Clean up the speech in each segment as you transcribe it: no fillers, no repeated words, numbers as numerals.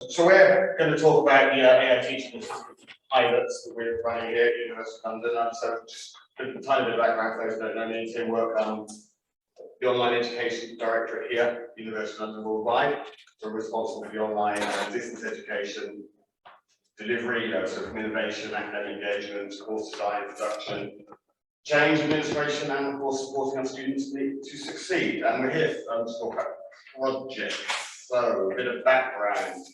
So we're going to talk about the AI teaching pilots that we're running here at University of London. So just a tiny bit of background for those that don't know me. Tim work the online education directorate here at University of London worldwide. So we're responsible for the online distance education delivery, sort of innovation, academic engagement, course design, production, change administration, and of course supporting our students to succeed. And we're here to talk about projects. So a bit of background.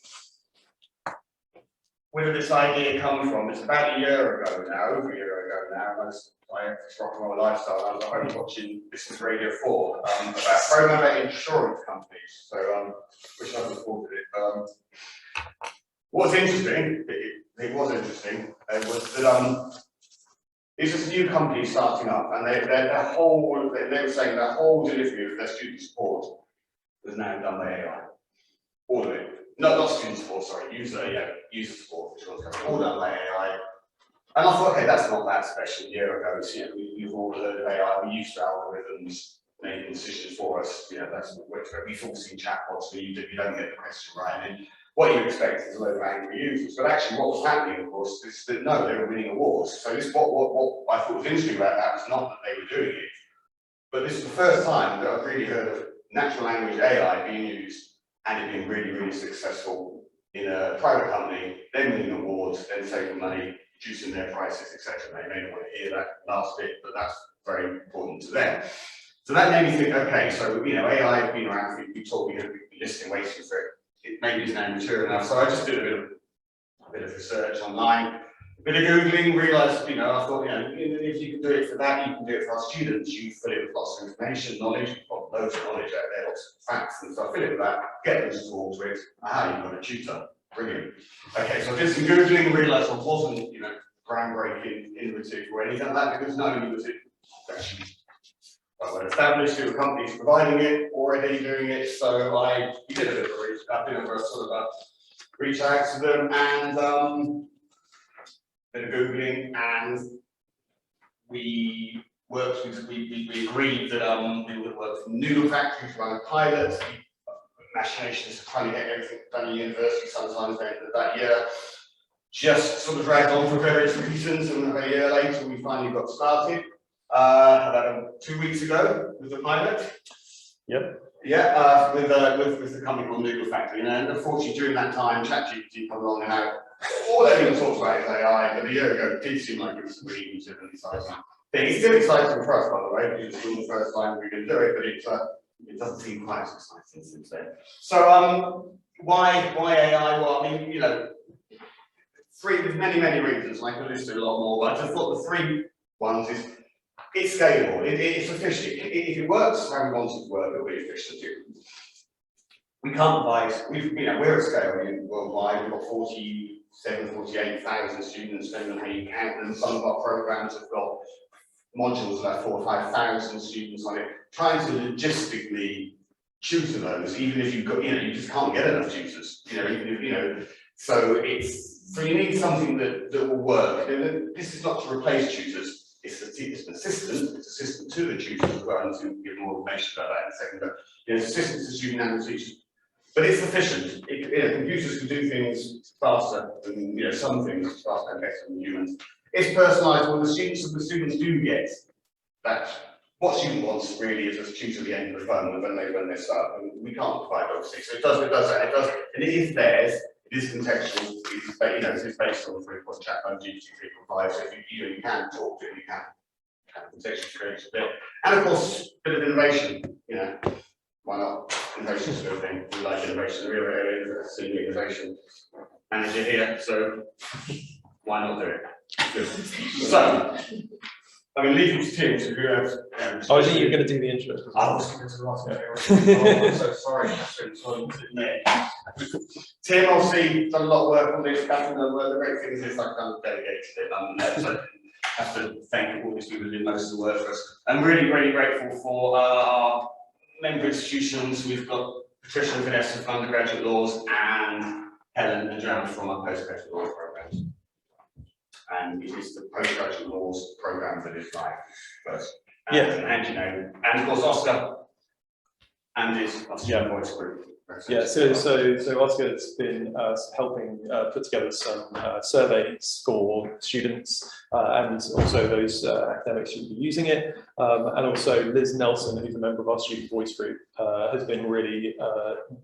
Where did this idea come from? It's about a year ago now, over a year ago now. I have this rock and roll lifestyle. I was at home watching This Is Radio 4 about programmer insurance companies. So which I reported it. What's interesting, it was interesting, was that it's just a new company starting up, and they were saying their whole delivery of their student support was now done by AI. All of it. Not student support, sorry, user support, which was all done by AI. And I thought, okay, that's not that special. A year ago, we've all heard of AI. We used to algorithms making decisions for us. That's what we've all seen chatbots where you don't get the question right. And what you expect is a load of angry users. But actually, what was happening, of course, is that no, they were winning awards. So what I thought was interesting about that was not that they were doing it, but this is the first time that I've really heard of natural language AI being used and it being really, really successful in a private company, then winning awards, then saving money, reducing their prices, etc. They may not want to hear that last bit, but that's very important to them. So that made me think, okay, so AI has been around, we thought we'd be listening, waiting for it. It maybe is now mature enough. So I just did a bit of research online, a bit of Googling, realised, I thought, if you can do it for that, you can do it for our students. You fill it with lots of information, knowledge, you've got loads of knowledge out there, lots of facts and stuff, fill it with that, get them to talk to it. You've got a tutor. Brilliant. Okay, so I did some Googling and realised I wasn't, groundbreaking, innovative or anything like that, because not only was it actually quite well established, there were companies providing it, already doing it, so I did a bit of reach out to them and bit of Googling, and we agreed that we would work with Noodle Factory to run a pilot. Machinations of trying to get everything done in university sometimes at the end of that year. Just sort of dragged on for various reasons, and a year later we finally got started. About 2 weeks ago with the pilot. Yep. Yeah, with the company called Noodle Factory. And unfortunately during that time, ChatGPT came along and now all everyone talks about is AI, but a year ago it did seem like it was really innovative and exciting thing. It's still exciting for us, by the way, because it's still the first time we're going to do it, but it doesn't seem quite as exciting since then. So why AI? Well, I mean, there's many reasons, and I could list a lot more, but I just thought the three ones is it's scalable, it's efficient. If it works how we want it to work, it'll be efficient. We can't buy, we're at scale worldwide, we've got 48,000 students, depending on how you count them. Some of our programs have got modules that have 4,000 or 5,000 students on it. Trying to logistically tutor those, even if you've got, you just can't get enough tutors. So you need something that will work. This is not to replace tutors. It's an assistant to the tutors as well, and to give more information about that in a second. But it's assistant to student and the teachers. But it's efficient. Computers can do things faster than some things faster and better than humans. It's personalised. The students do get that. What student wants really is a tutor at the end of the phone when they start. And we can't provide obviously. So it does that. And it is theirs. It is contextual. It's based on 3.0 chat on GPT 3.5. So you can talk to it. You can contextually create a bit. And of course, a bit of innovation. Why not? Innovation is a good thing. We like innovation. We're a senior innovation manager here, so why not do it? Good. So, I'm going to leave you to Tim, so who else? I think you're going to do the intro. I was going to the last bit. I'm so sorry, Catherine. Tim, obviously, done a lot of work on this. Catherine, the great thing is I've kind of delegated it. So I have to thank all these people who did most of the work for us. I'm really, really grateful for our member institutions. We've got Patricia and Vanessa from undergraduate laws and Helen and Joanna from our postgraduate laws programs. And it is the postgraduate laws program that is live first. And of course Oscar and his Austrian voice group. Yeah, so Oscar's been helping put together some surveys for students and also those academics who will be using it. And also Liz Nelson, who's a member of our student voice group, has been really,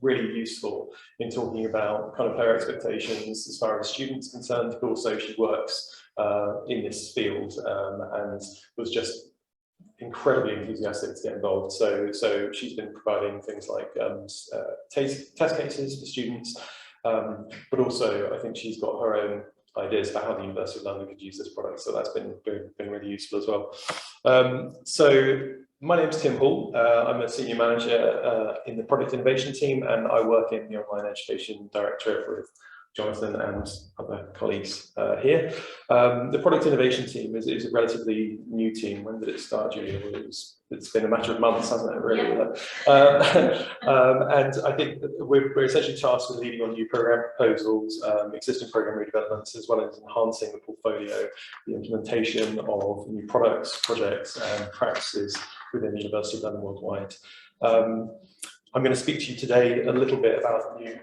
really useful in talking about kind of her expectations as far as students concerned, but also she works in this field and was just incredibly enthusiastic to get involved. So she's been providing things like test cases for students, but also I think she's got her own ideas about how the University of London could use this product. So that's been really useful as well. So my name is Tim Hall. I'm a senior manager in the product innovation team, and I work in the online education directorate with Jonathon and other colleagues here. The product innovation team is a relatively new team. When did it start, Julia? It's been a matter of months, hasn't it, really? Yeah. And I think that we're essentially tasked with leading on new program proposals, existing program redevelopments, as well as enhancing the portfolio, the implementation of new products, projects, and practices within the University of London worldwide. I'm going to speak to you today a little bit about the new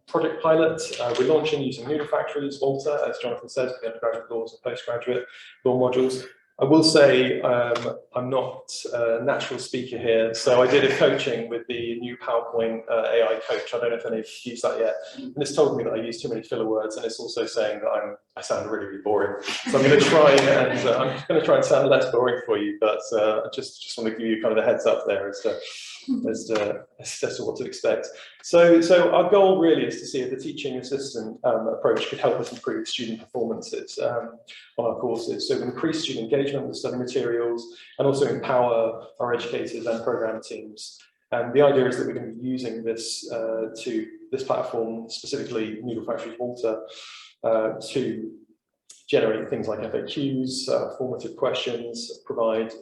Project Pilot. We're launching using new factories, Volta, as Jonathon said, for the undergraduate laws and postgraduate law modules. I will say I'm not a natural speaker here, so I did a coaching with the new PowerPoint AI coach. I don't know if any of you used that yet, and it's told me that I use too many filler words, and it's also saying that I sound really, really boring. So I'm going to try and sound less boring for you, but I just want to give you kind of a heads up there as to what to expect. So our goal really is to see if the teaching assistant approach could help us improve student performances on our courses. So increase student engagement with study materials and also empower our educators and program teams. And the idea is that we're going to be using this this platform, specifically Noodle Factory's Volta, to generate things like FAQs, formative questions, provide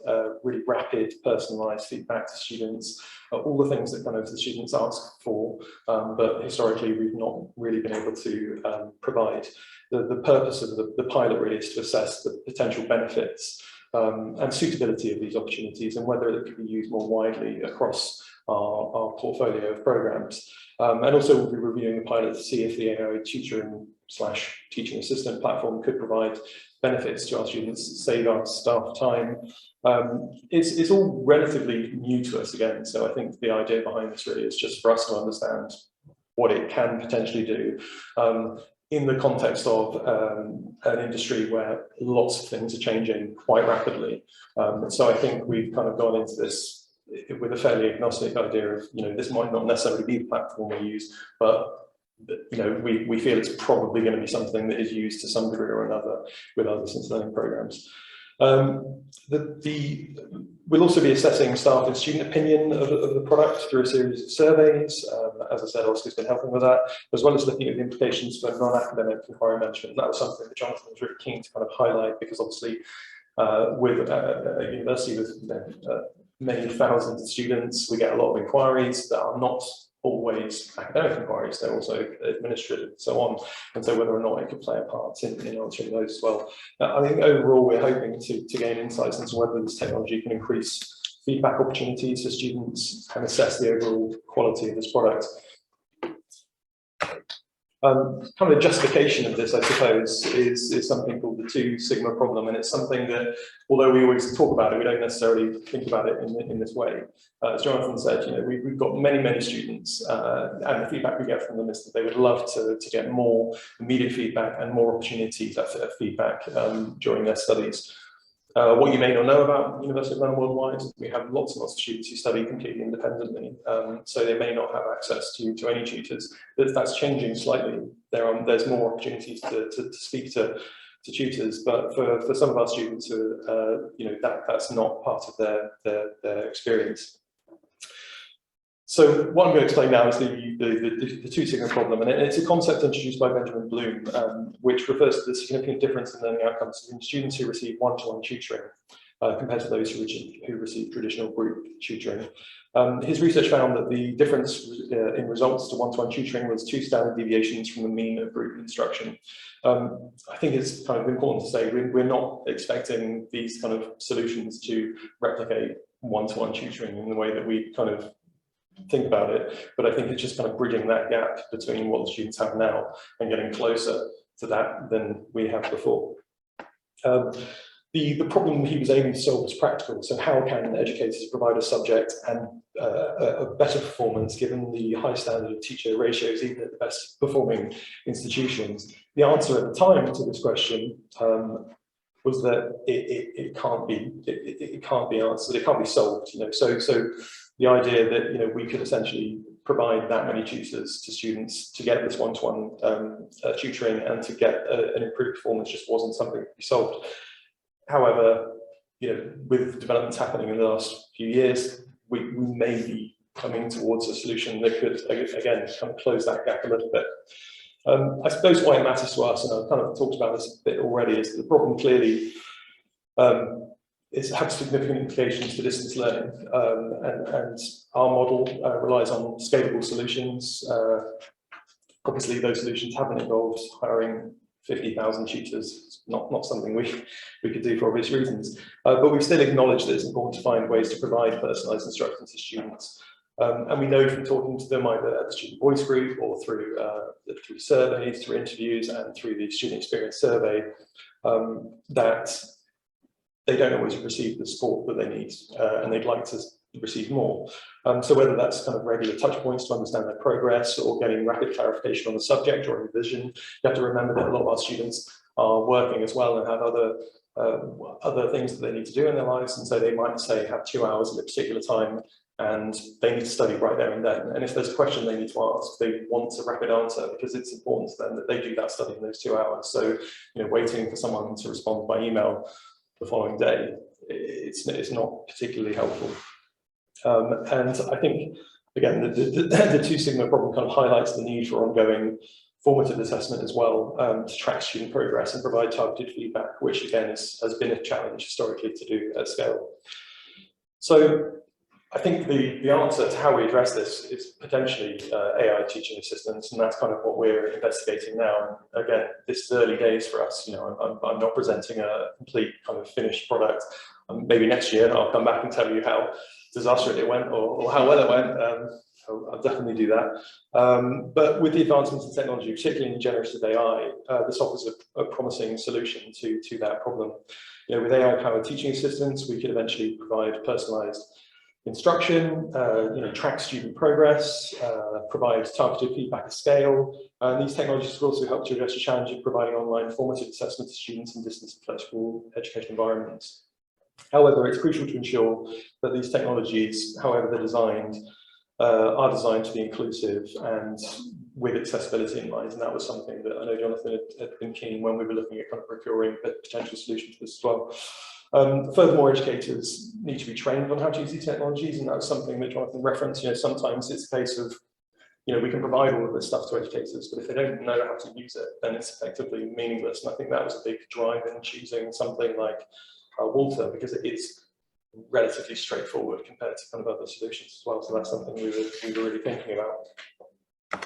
really rapid, personalised feedback to students, all the things that kind of the students ask for, but historically we've not really been able to provide. The purpose of the pilot really is to assess the potential benefits and suitability of these opportunities and whether it could be used more widely across our portfolio of programs. And also we'll be reviewing the pilot to see if the AI tutoring/teaching assistant platform could provide benefits to our students, save our staff time. It's all relatively new to us again, so I think the idea behind this really is just for us to understand what it can potentially do in the context of an industry where lots of things are changing quite rapidly. So I think we've kind of gone into this with a fairly agnostic idea of, this might not necessarily be the platform we use, but we feel it's probably going to be something that is used to some degree or another with other distance learning programs. We'll also be assessing staff and student opinion of the product through a series of surveys. As I said, Oscar's been helping with that, as well as looking at the implications for non-academic inquiry management. That was something that Jonathon was really keen to kind of highlight, because obviously with a university with many thousands of students, we get a lot of inquiries that are not always academic inquiries, they're also administrative and so on, and so whether or not it could play a part in answering those as well. I think overall we're hoping to gain insights into whether this technology can increase feedback opportunities for students and assess the overall quality of this product. Kind of a justification of this, I suppose, is something called the 2 sigma problem, and it's something that, although we always talk about it, we don't necessarily think about it in this way. As Jonathon said, we've got many students, and the feedback we get from them is that they would love to get more immediate feedback and more opportunities of feedback during their studies. What you may not know about the University of London worldwide, we have lots and lots of students who study completely independently, so they may not have access to any tutors. That's changing slightly. There's more opportunities to speak to tutors, but for some of our students, that's not part of their experience. So what I'm going to explain now is the 2 sigma problem, and it's a concept introduced by Benjamin Bloom, which refers to the significant difference in learning outcomes between students who receive one-to-one tutoring compared to those who receive traditional group tutoring. His research found that the difference in results to one-to-one tutoring was 2 standard deviations from the mean of group instruction. I think it's kind of important to say we're not expecting these kind of solutions to replicate one-to-one tutoring in the way that we kind of think about it, but I think it's just kind of bridging that gap between what the students have now and getting closer to that than we have before. The problem he was aiming to solve was practical. So how can educators provide a subject and a better performance given the high standard of teacher ratios, even at the best performing institutions? The answer at the time to this question was that it can't be answered, it can't be solved. So the idea that we could essentially provide that many tutors to students to get this one-to-one tutoring and to get an improved performance just wasn't something that could be solved. However, with developments happening in the last few years, we may be coming towards a solution that could, again, kind of close that gap a little bit. I suppose why it matters to us, and I've kind of talked about this a bit already, is that the problem clearly has significant implications for distance learning, and our model relies on scalable solutions. Obviously, those solutions haven't involved hiring 50,000 tutors. It's not something we could do for obvious reasons, but we still acknowledge that it's important to find ways to provide personalised instruction to students. And we know from talking to them either at the student voice group or through surveys, through interviews, and through the student experience survey, that they don't always receive the support that they need, and they'd like to receive more. So whether that's kind of regular touch points to understand their progress or getting rapid clarification on the subject or revision, you have to remember that a lot of our students are working as well and have other things that they need to do in their lives, and so they might say have 2 hours at a particular time and they need to study right there and then. And if there's a question they need to ask, they want a rapid answer because it's important to them that they do that study in those 2 hours. So waiting for someone to respond by email the following day, it's not particularly helpful. And I think, again, the 2 sigma problem kind of highlights the need for ongoing formative assessment as well, to track student progress and provide targeted feedback, which again has been a challenge historically to do at scale. So I think the answer to how we address this is potentially AI teaching assistants, and that's kind of what we're investigating now. And again, this is early days for us. I'm not presenting a complete kind of finished product. Maybe next year I'll come back and tell you how disastrous it went or how well it went. I'll definitely do that. But with the advancements in technology, particularly in generative AI, this offers a promising solution to that problem. With AI-powered teaching assistants, we could eventually provide personalised instruction, track student progress, provide targeted feedback at scale. And these technologies will also help to address the challenge of providing online formative assessment to students in distance and flexible education environments. However, it's crucial to ensure that these technologies, however they're designed, are designed to be inclusive and with accessibility in mind. And that was something that I know Jonathan had been keen when we were looking at kind of procuring a potential solution to this as well. Furthermore, educators need to be trained on how to use these technologies, and that's something that Jonathan referenced. Sometimes it's a case of, we can provide all of this stuff to educators, but if they don't know how to use it, then it's effectively meaningless. And I think that was a big drive in choosing something like Walter, because it is relatively straightforward compared to kind of other solutions as well. So that's something we were really thinking about.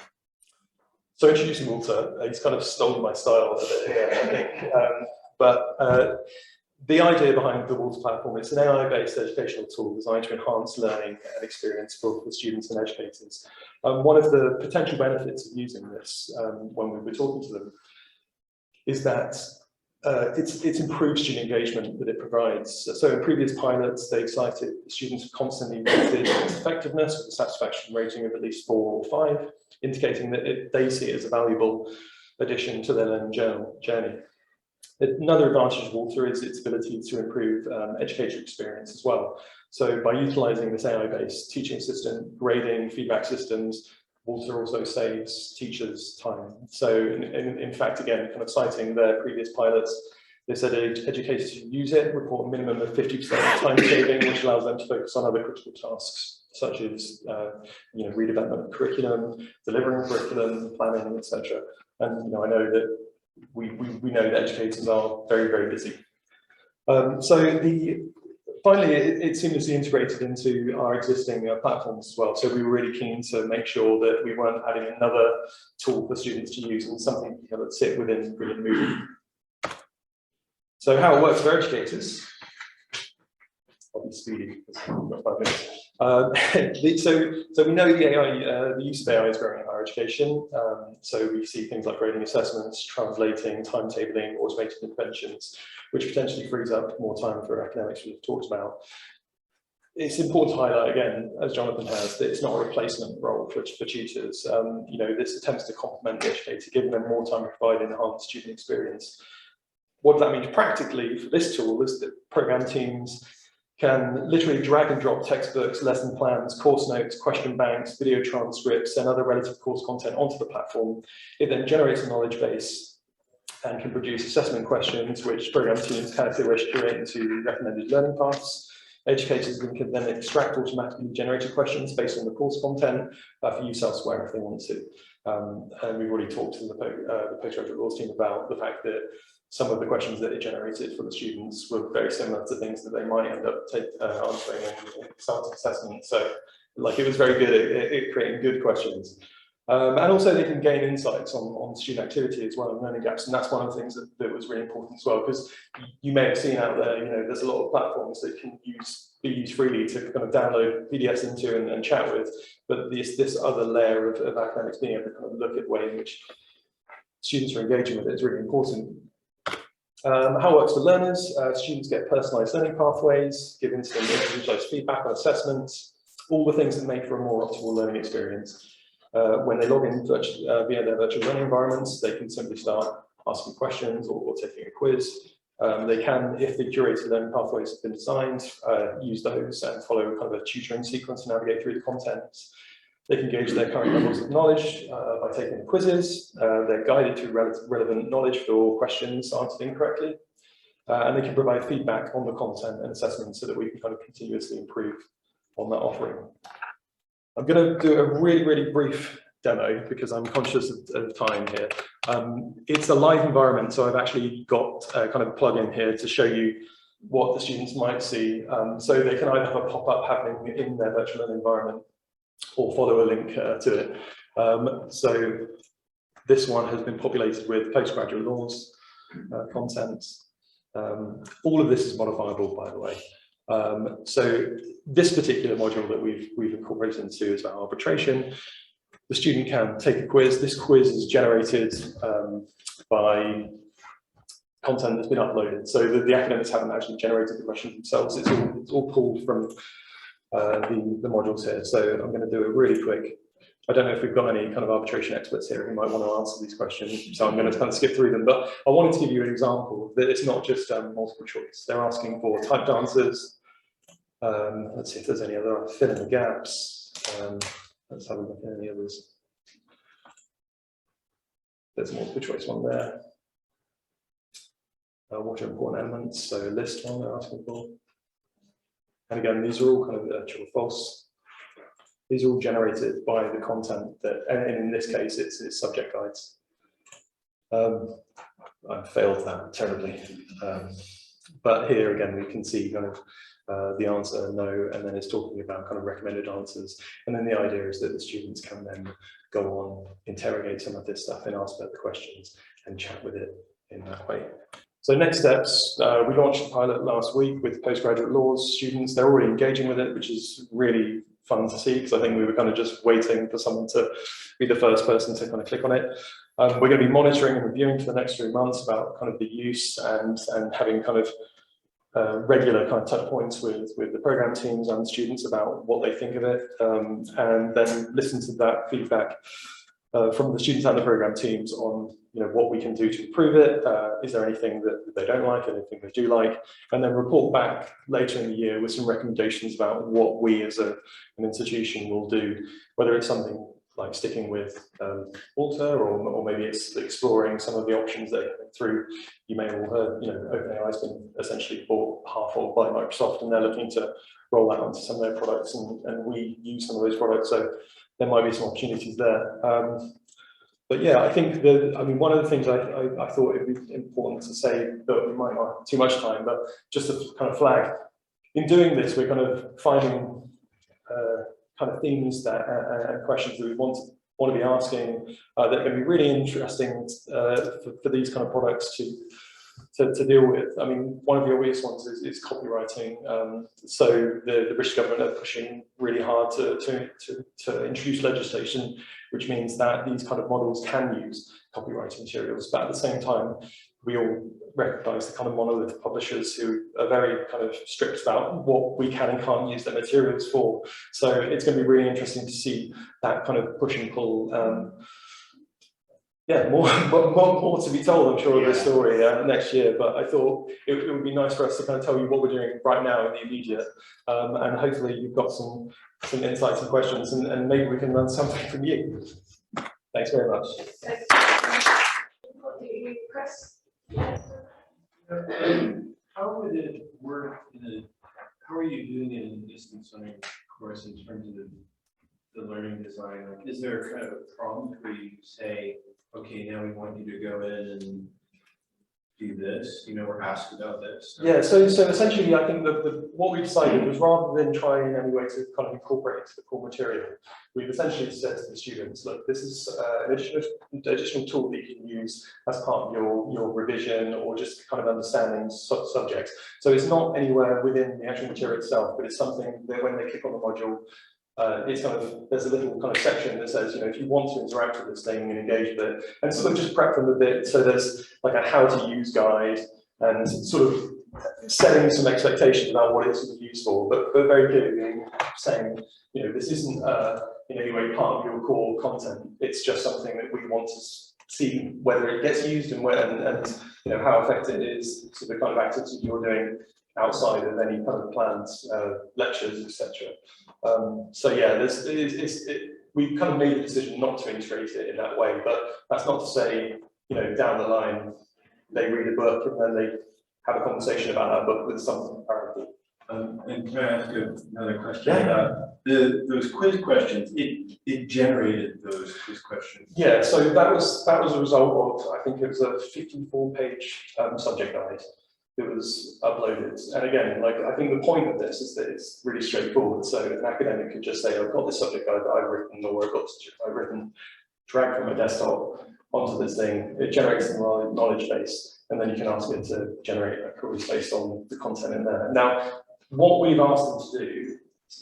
So introducing Walter, he's kind of stolen my style a bit here, I think. But the idea behind the Walter platform, it's an AI-based educational tool designed to enhance learning and experience for students and educators. One of the potential benefits of using this, when we were talking to them, is that it's improved student engagement that it provides. So in previous pilots, they cited students have constantly rated its effectiveness with a satisfaction rating of at least 4 or 5, indicating that they see it as a valuable addition to their learning journey. Another advantage of Walter is its ability to improve educator experience as well. So by utilising this AI-based teaching assistant, grading, feedback systems, Walter also saves teachers time. So in fact, again, kind of citing their previous pilots, they said educators who use it report a minimum of 50% time saving, which allows them to focus on other critical tasks, such as redevelopment of curriculum, delivering curriculum, planning, etc. And I know that we know that educators are very, very busy. Finally, it seamlessly integrated into our existing platforms as well. So we were really keen to make sure that we weren't adding another tool for students to use and something that would sit within Brilliant Movie. So how it works for educators. I'll be speedy because I've got 5 minutes. So we know the AI, the use of AI is growing in higher education. So we see things like grading assessments, translating, timetabling, automated interventions, which potentially frees up more time for academics we've talked about. It's important to highlight again, as Jonathan has, that it's not a replacement role for tutors. You know, this attempts to complement the educator, giving them more time to provide enhanced student experience. What that means practically for this tool is that program teams can literally drag and drop textbooks, lesson plans, course notes, question banks, video transcripts, and other relative course content onto the platform. It then generates a knowledge base and can produce assessment questions, which program teams can, if they wish, curate into recommended learning paths. Educators can then extract automatically generated questions based on the course content for use elsewhere if they want to. And we've already talked to the postgraduate laws team about the fact that some of the questions that it generated for the students were very similar to things that they might end up answering in science assessment. So, like, it was very good at creating good questions. And also they can gain insights on student activity as well and learning gaps. And that's one of the things that was really important as well, because you may have seen out there, you know, there's a lot of platforms that can be used freely to kind of download PDFs into and chat with. But this other layer of academics being able to kind of look at the way in which students are engaging with it is really important. How it works for learners, students get personalised learning pathways, given to them individualised feedback on assessments, all the things that make for a more optimal learning experience. When they log in via their virtual learning environments, they can simply start asking questions or taking a quiz. They can, if the curated learning pathways have been designed, use those and follow kind of a tutoring sequence to navigate through the content. They can gauge their current levels of knowledge by taking the quizzes. They're guided to relevant knowledge for questions answered incorrectly. And they can provide feedback on the content and assessment so that we can kind of continuously improve on that offering. I'm going to do a really, really brief demo because I'm conscious of time here. It's a live environment, so I've actually got a kind of plug-in here to show you what the students might see. So they can either have a pop-up happening in their virtual learning environment or follow a link to it. So this one has been populated with postgraduate laws content. All of this is modifiable, by the way. So this particular module that we've incorporated into is about arbitration. The student can take a quiz. This quiz is generated by content that's been uploaded. So the academics haven't actually generated the questions themselves. It's all pulled from the modules here. So I'm going to do it really quick. I don't know if we've got any kind of arbitration experts here who might want to answer these questions, so I'm going to kind of skip through them. But I wanted to give you an example that it's not just multiple choice. They're asking for typed answers. Let's see if there's any other. Fill in the gaps. Let's have a look at any others. There's a multiple choice one there. What are important elements? So list one they're asking for. And again, these are all kind of true or false. These are all generated by the content that, and in this case, it's subject guides. I failed that terribly. But here again, we can see kind of the answer no, and then it's talking about kind of recommended answers. And then the idea is that the students can then go on, interrogate some of this stuff and ask further questions and chat with it in that way. So next steps, we launched the pilot last week with postgraduate laws students. They're already engaging with it, which is really fun to see because I think we were kind of just waiting for someone to be the first person to kind of click on it. We're going to be monitoring and reviewing for the next 3 months about kind of the use and having kind of regular kind of touch points with the program teams and students about what they think of it, and then listen to that feedback from the students and the program teams on what we can do to improve it. Is there anything that they don't like, anything they do like, and then report back later in the year with some recommendations about what we as an institution will do, whether it's something like sticking with Alter or maybe it's exploring some of the options that are coming through. You may have all heard, OpenAI has been essentially bought half of by Microsoft, and they're looking to roll that onto some of their products, and we use some of those products, so there might be some opportunities there. But yeah, I think one of the things I thought it would be important to say, that we might not have too much time, but just to kind of flag, in doing this, we're kind of finding kind of themes and questions that we want to be asking that are going to be really interesting for these kind of products to deal with. I mean, one of the obvious ones is copywriting. So the British government are pushing really hard to introduce legislation, which means that these kind of models can use copyright materials, but at the same time, we all recognise the kind of monolith publishers who are very kind of strict about what we can and can't use their materials for. So it's going to be really interesting to see that kind of push and pull. Yeah, more to be told, I'm sure, of this story next year. But I thought it would be nice for us to kind of tell you what we're doing right now in the immediate, and hopefully you've got some insights and questions, and maybe we can learn something from you. Thanks very much. How would it work how are you doing it in a distance learning course in terms of the learning design? Like, is there kind of a prompt where you say, okay, now we want you to go in and do this, or ask about this? Yeah, so essentially, I think what we decided was, rather than try in any way to kind of incorporate into the core material, we've essentially said to the students, look, this is an additional tool that you can use as part of your revision or just kind of understanding subjects. So it's not anywhere within the actual material itself, but it's something that when they click on the module, it's kind of, there's a little kind of section that says, if you want to interact with this thing and engage with it, and sort of just prep them a bit. So there's like a how to use guide and sort of setting some expectations about what it's going to be used for, but very clearly saying, this isn't in any way part of your core content. It's just something that we want to see whether it gets used and how effective it is to the kind of activity you're doing outside of any kind of plans, lectures, etc. So yeah, we've kind of made the decision not to integrate it in that way, but that's not to say, down the line, they read a book and then they have a conversation about that book with something comparable. And can I ask another question about those quiz questions? It generated those quiz questions. Yeah, so that was a result of, I think it was a 54-page subject guide that was uploaded. And again, I think the point of this is that it's really straightforward. So an academic could just say, I've got this subject guide that I've written, or I've written, drag from my desktop onto this thing. It generates the knowledge base, and then you can ask it to generate a quiz based on the content in there. Now, what we've asked them to do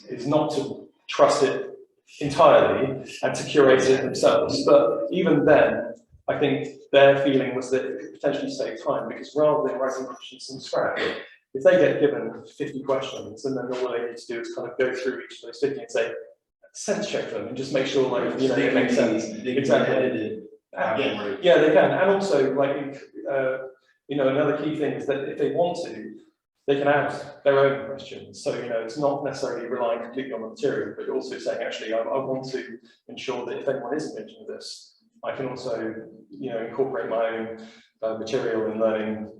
is not to trust it entirely and to curate it themselves. But even then, I think their feeling was that it could potentially save time, because rather than writing questions from scratch, if they get given 50 questions and then all they need to do is kind of go through each of those 50 and say, sense check them and just make sure it makes sense. Exactly. Yeah, they can. And also, another key thing is that if they want to, they can add their own questions. So, it's not necessarily relying completely on the material, but also saying, actually, I want to ensure that if anyone is engaging with this, I can also, incorporate my own material and learning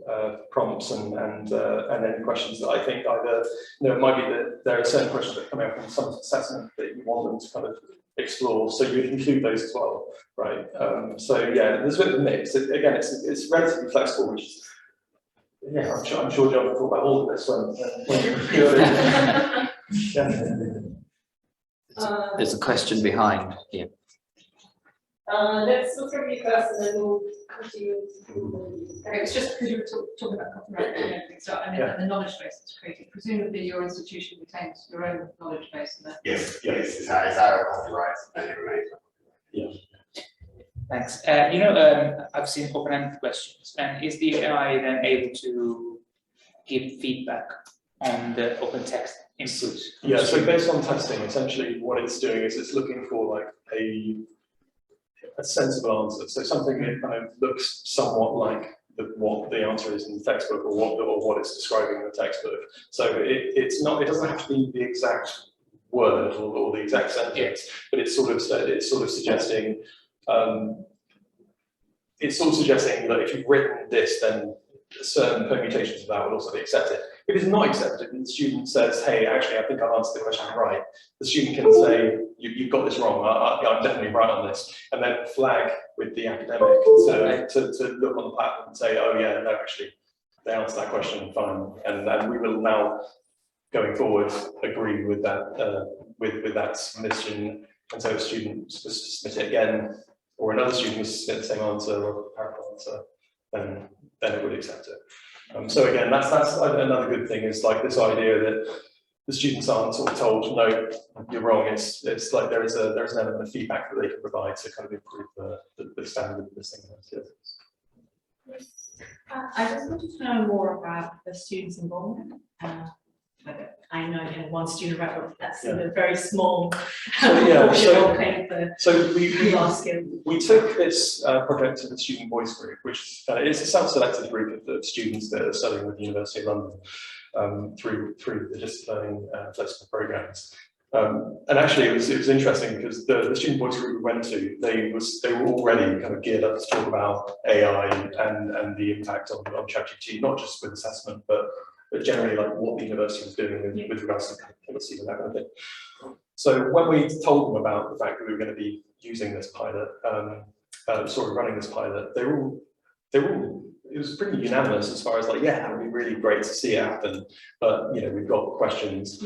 prompts and then questions that I think either, it might be that there are certain questions that come out from some assessment that you want them to kind of explore, so you would include those as well, right? So yeah, there's a bit of a mix. Again, it's relatively flexible, which is, yeah, I'm sure John will talk about all of this when you're yeah. There's a question behind here. Let's look from you first, and then we'll continue. Okay, it's just because you were talking about copyright and everything, so and the knowledge base that's created. Presumably, your institution retains your own knowledge base, and that. Yes, it's our copyright and it remains. Yeah. Thanks. I've seen open-ended questions, and is the AI then able to give feedback on the open text input? Yeah, so based on testing, essentially what it's doing is it's looking for a sensible answer. So something that kind of looks somewhat like what the answer is in the textbook, or what it's describing in the textbook. So it doesn't have to be the exact word or the exact sentence, but it's sort of suggesting that if you've written this, then certain permutations of that would also be accepted. If it's not accepted and the student says, hey, actually, I think I've answered the question right, the student can say, you've got this wrong, I'm definitely right on this, and then flag with the academic to look on the platform and say, oh yeah, no, actually, they answered that question fine, and we will now, going forward, agree with that with that submission, and so a student was to submit it again, or another student was to submit the same answer or a comparable answer. then it would accept it. So again, that's another good thing, is like this idea that the students aren't sort of told, no, you're wrong. It's like there is an element of feedback that they can provide to kind of improve the standard of this thing. I just wanted to know more about the students' involvement. I know you had one student rep, but that's a very small portion of kind of the large scale. We took this project to the student voice group, which is a self-selected group of students that are studying with the University of London through the distance learning flexible programs. And actually, it was interesting because the student voice group we went to, they were already kind of geared up to talk about AI and the impact on ChatGPT, not just with assessment, but generally like what the university was doing with regards to policy and that kind of thing. So when we told them about the fact that we were going to be using this pilot, running this pilot, they were all, it was pretty unanimous as far as like, yeah, that would be really great to see it happen. But, we've got questions,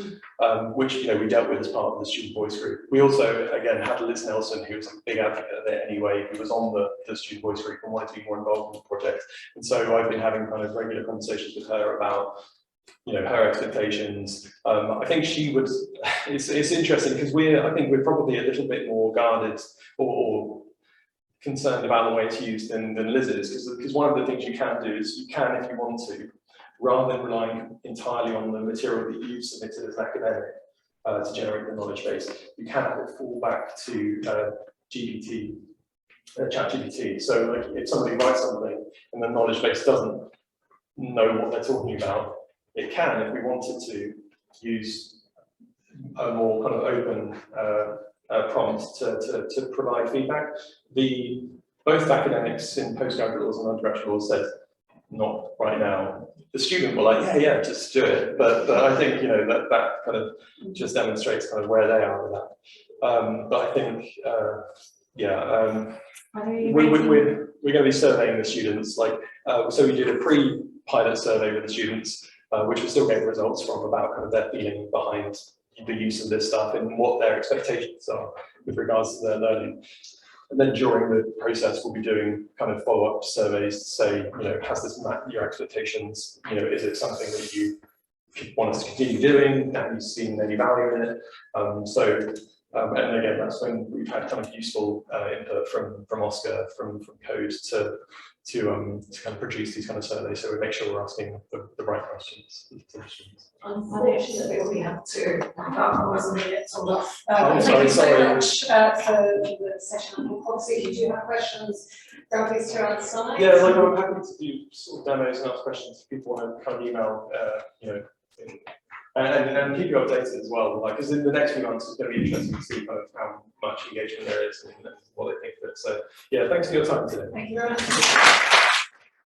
which, we dealt with as part of the student voice group. We also, again, had Liz Nelson, who was a big advocate of it anyway, who was on the student voice group and wanted to be more involved in the project. And so I've been having kind of regular conversations with her about, her expectations. I think she would, it's interesting because I think we're probably a little bit more guarded or concerned about the way it's used than Liz is, because one of the things you can do is you can, if you want to, rather than relying entirely on the material that you've submitted as an academic to generate the knowledge base, you can have it fall back to ChatGPT. So like if somebody writes something and the knowledge base doesn't know what they're talking about, it can, if we wanted to, use a more kind of open prompt to provide feedback. Both academics in postgraduate laws and undergraduate laws said, not right now. The student were like, yeah, just do it. But I think, that kind of just demonstrates kind of where they are with that. But I think, we're going to be surveying the students. So we did a pre-pilot survey with the students, which we still getting results from about kind of their feeling behind the use of this stuff and what their expectations are with regards to their learning. And then during the process, we'll be doing kind of follow-up surveys to say, has this met your expectations? Is it something that you want us to continue doing? Have you seen any value in it? And again, that's when we've had kind of useful input from Oscar, from Code to kind of produce these kind of surveys, so we make sure we're asking the right questions. Unfortunately, we have to wrap up, otherwise we get told off. Sorry. Thank you so much for the session on policy. If you do have questions, don't please turn on the side. Yeah, I'm happy to do sort of demos and ask questions if people want to kind of email, and keep you updated as well, because in the next few months it's going to be interesting to see kind of how much engagement there is and what they think of it. So yeah, thanks for your time today. Thank you very much.